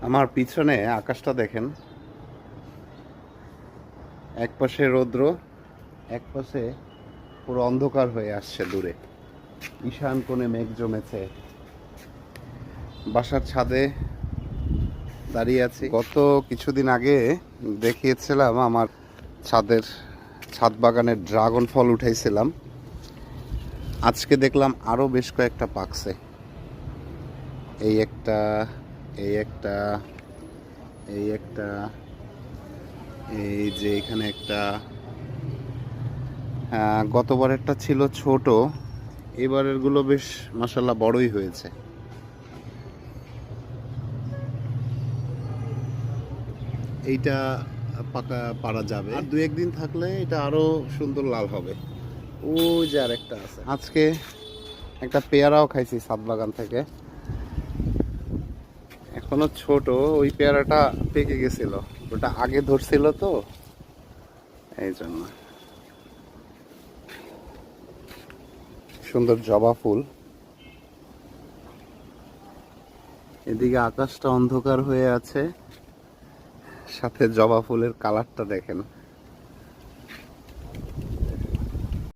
আমার পিছনে আকাশটা দেখেন, এক পাশে রৌদ্র, এক পাশে পুরো অন্ধকার হয়ে আসছে। দূরে ঈশান কোণে মেঘ জমেছে। বাসার ছাদে দাঁড়িয়ে আছি। গত কিছুদিন আগে দেখিয়েছিলাম আমার ছাদ বাগানের ড্রাগন ফল উঠাইছিলাম। আজকে দেখলাম আরো বেশ কয়েকটা পাকছে। এই একটা, এই একটা, এই একটা, এই যে এখানে একটা। গতবারেরটা ছিল ছোট, এবারের গুলো বেশ মাশাআল্লাহ বড়ই হয়েছে। এইটা পারা যাবে, আর দু একদিন থাকলে এটা আরো সুন্দর লাল হবে। ওই যে আর একটা আছে। আজকে একটা পেয়ারাও খাইছি ছাদ বাগান থেকে, এখনো ছোট। ওই পেয়ারাটা পেকে গেছিল, ওটা আগে ধরছিল তো এই জন্য। সুন্দর জবা ফুল। এদিকে আকাশটা অন্ধকার হয়ে আছে, সাথে জবা ফুলের কালারটা দেখেন।